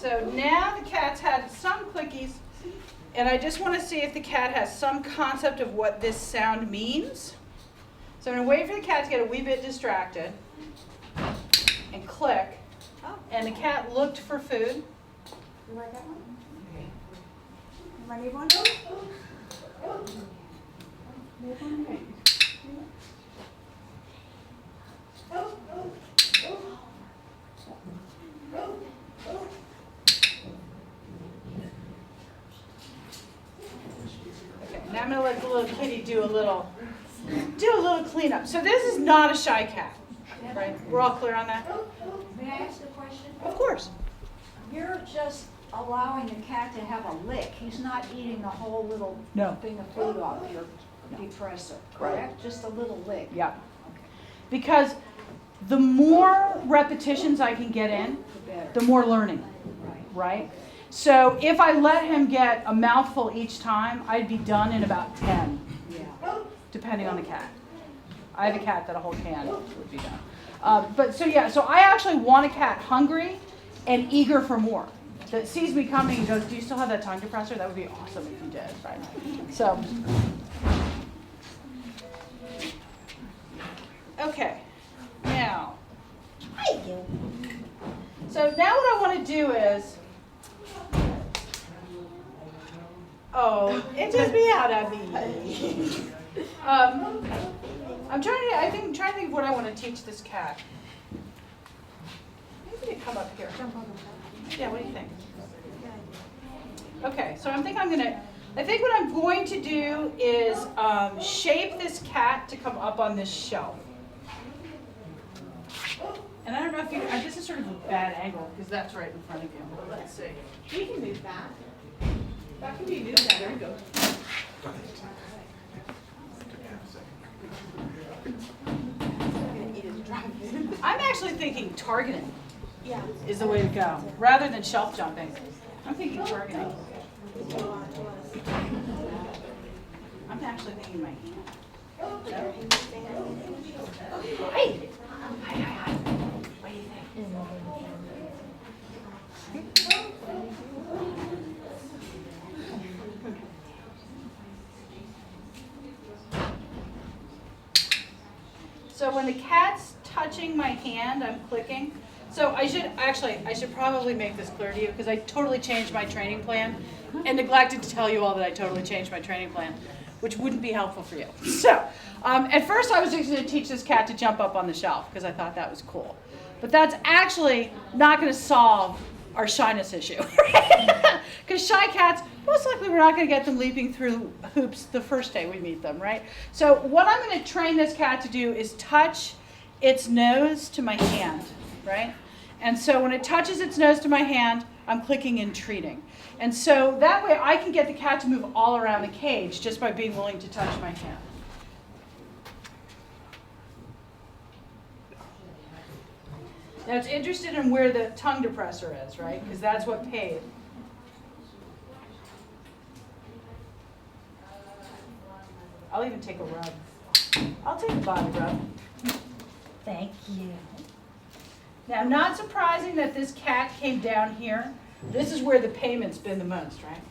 So now the cat's had some clickies, and I just want to see if the cat has some concept of what this sound means. So I'm going to wait for the cat to get a wee bit distracted and click. And the cat looked for food. You like that one? You want one? Okay, now I'm going to let the little kitty do a little cleanup. So this is not a shy cat, right? We're all clear on that? May I ask a question? Of course. You're just allowing the cat to have a lick. He's not eating the whole little thing of food off your depressor, correct? Just a little lick. Yeah. Because the more repetitions I can get in, the more learning, right? So if I let him get a mouthful each time, I'd be done in about 10, depending on the cat. I have a cat that a whole can would be done. So I actually want a cat hungry and eager for more. That sees me coming and goes, do you still have that tongue depressor? That would be awesome if you did, right? So, okay, now, so now what I want to do is, it just be out of me. I'm trying to think of what I want to teach this cat. Maybe to come up here. Yeah, what do you think? Okay, so I think what I'm going to do is shape this cat to come up on this shelf. And I don't know if this is sort of a bad angle because that's right in front of you. Let's see. We can move that. That can be moved. There you go. I'm actually thinking targeting is the way to go, rather than shelf jumping. I'm thinking targeting. I'm actually thinking my hand. Hi. Hi. What do you think? So when the cat's touching my hand, I'm clicking. So I should probably make this clear to you because I totally changed my training plan and neglected to tell you all that I totally changed my training plan, which wouldn't be helpful for you. So at first I was just going to teach this cat to jump up on the shelf because I thought that was cool. But that's actually not going to solve our shyness issue. Because shy cats, most likely we're not going to get them leaping through hoops the first day we meet them, right? So what I'm going to train this cat to do is touch its nose to my hand, right? And so when it touches its nose to my hand, I'm clicking and treating. And so that way I can get the cat to move all around the cage just by being willing to touch my hand. Now it's interested in where the tongue depressor is, right? Because that's what paid. I'll even take a rub. I'll take a body rub. Thank you. Now, not surprising that this cat came down here. This is where the payment's been the most, right?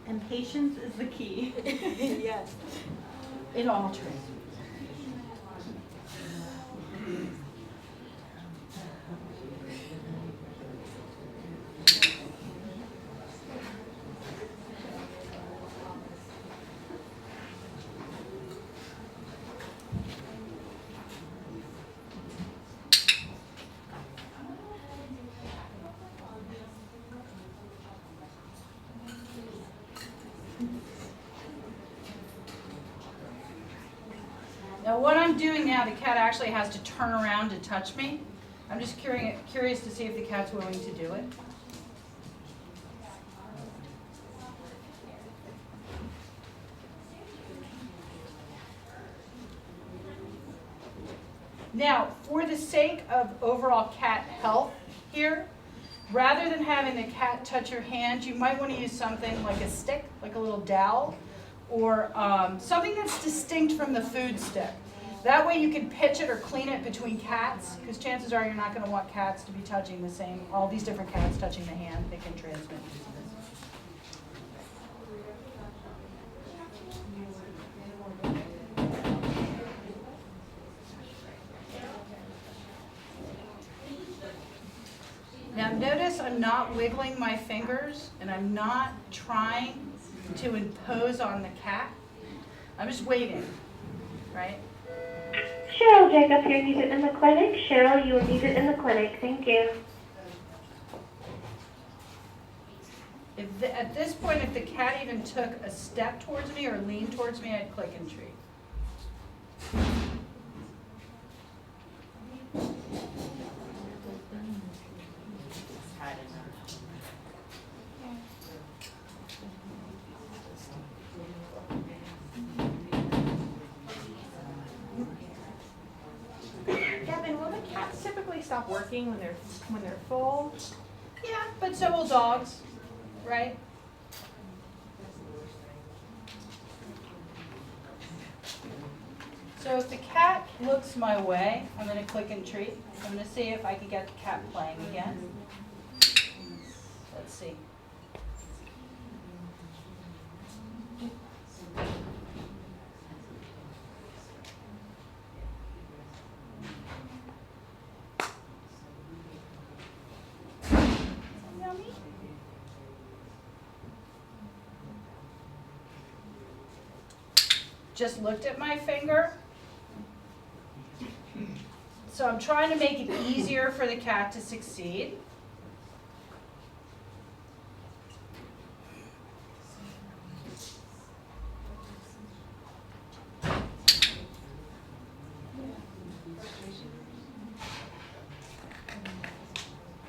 And patience is the key. Yes. In all training. Now what I'm doing now, the cat actually has to turn around to touch me. I'm just curious to see if the cat's willing to do it. Now, for the sake of overall cat health here, rather than having the cat touch your hand, you might want to use something like a stick, like a little dowel, or something that's distinct from the food stick. That way you can pitch it or clean it between cats, because chances are you're not going to want cats to be touching the same, all these different cats touching the hand. They can transmit diseases. Now notice I'm not wiggling my fingers and I'm not trying to impose on the cat. I'm just waiting, right? Cheryl Jacobs here, use it in the clinic. Cheryl, you will use it in the clinic. Thank you. At this point, if the cat even took a step towards me or leaned towards me, I'd click and treat. Devin, will the cats typically stop working when they're full? Yeah, but so will dogs, right? So if the cat looks my way, I'm going to click and treat. I'm going to see if I can get the cat playing again. Let's see. Yummy. Just looked at my finger. So I'm trying to make it easier for the cat to succeed.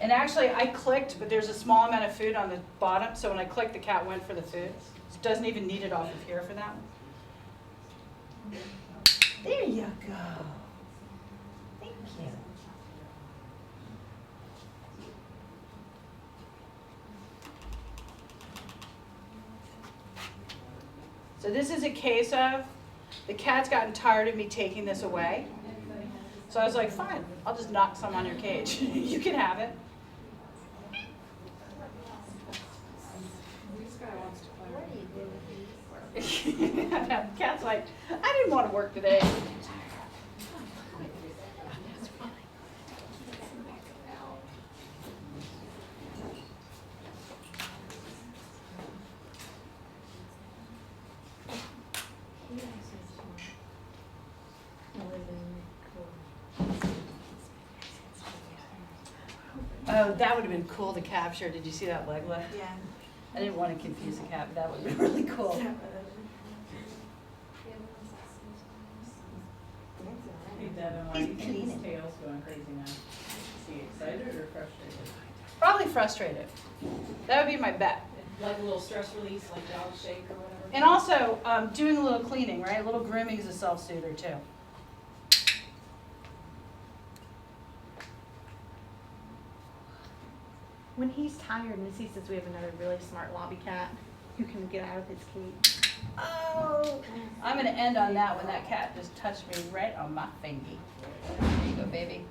And actually, I clicked, but there's a small amount of food on the bottom, so when I clicked, the cat went for the food. It doesn't even need it off of here for that one. There you go. Thank you. So this is a case of the cat's gotten tired of me taking this away. So I was like, fine, I'll just knock some on your cage. You can have it. The cat's like, I didn't want to work today. Oh, that would have been cool to capture. Did you see that leg lift? Yeah. I didn't want to confuse the cat, but that would have been really cool. Hey Devin, why do you think his tail's going crazy now? Is he excited or frustrated? Probably frustrated. That would be my bet. Like a little stress release, like dog shake or whatever? And also, doing a little cleaning, right? A little grooming is a self-soother too. When he's tired and he says we have another really smart lobby cat who can get out of his cage. Oh, I'm going to end on that when that cat just touched me right on my fingy. There you go, baby.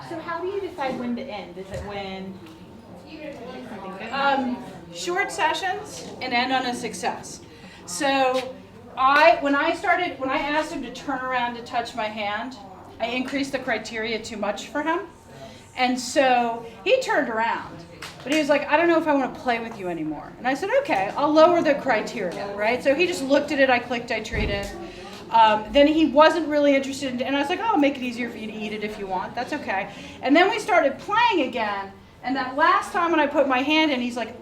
So how do you decide when to end? Is it when something good? Short sessions and end on a success. So when I asked him to turn around to touch my hand, I increased the criteria too much for him. And so he turned around, but he was like, I don't know if I want to play with you anymore. And I said, okay, I'll lower the criteria, right? So he just looked at it, I clicked, I treated. Then he wasn't really interested, and I was like, oh, I'll make it easier for you to eat it if you want. That's okay. And then we started playing again, and that last time when I put my hand in, he's like,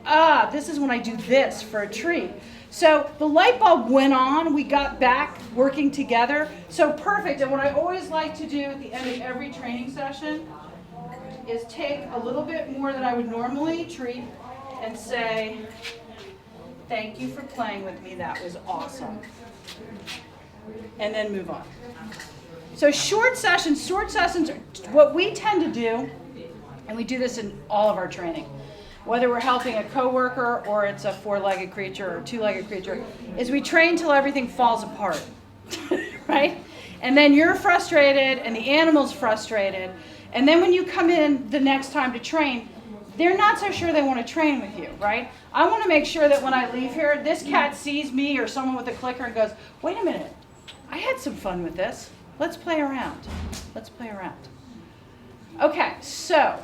this is when I do this for a treat. So the light bulb went on, we got back working together. So perfect, and what I always like to do at the end of every training session is take a little bit more than I would normally treat and say, thank you for playing with me, that was awesome. And then move on. So short sessions are what we tend to do, and we do this in all of our training, whether we're helping a coworker or it's a four-legged creature or two-legged creature, is we train till everything falls apart, right? And then you're frustrated and the animal's frustrated, and then when you come in the next time to train, they're not so sure they want to train with you, right? I want to make sure that when I leave here, this cat sees me or someone with a clicker and goes, wait a minute, I had some fun with this. Let's play around. Let's play around. Okay, so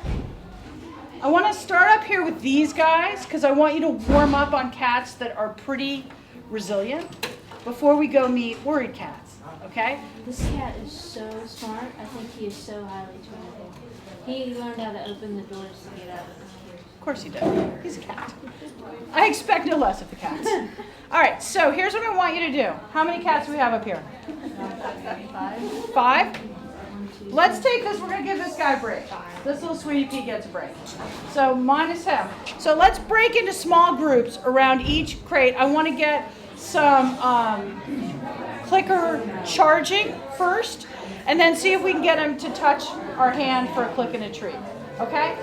I want to start up here with these guys because I want you to warm up on cats that are pretty resilient before we go meet worried cats, okay? This cat is so smart. I think he is so highly trainable. He learned how to open the doors to get out. Of course he did. He's a cat. I expect no less of the cats. All right, so here's what I want you to do. How many cats do we have up here? 5? Let's take this. We're going to give this guy a break. This little sweetie pea gets a break. So minus him. So let's break into small groups around each crate. I want to get some clicker charging first, and then see if we can get him to touch our hand for a click and a treat. Okay?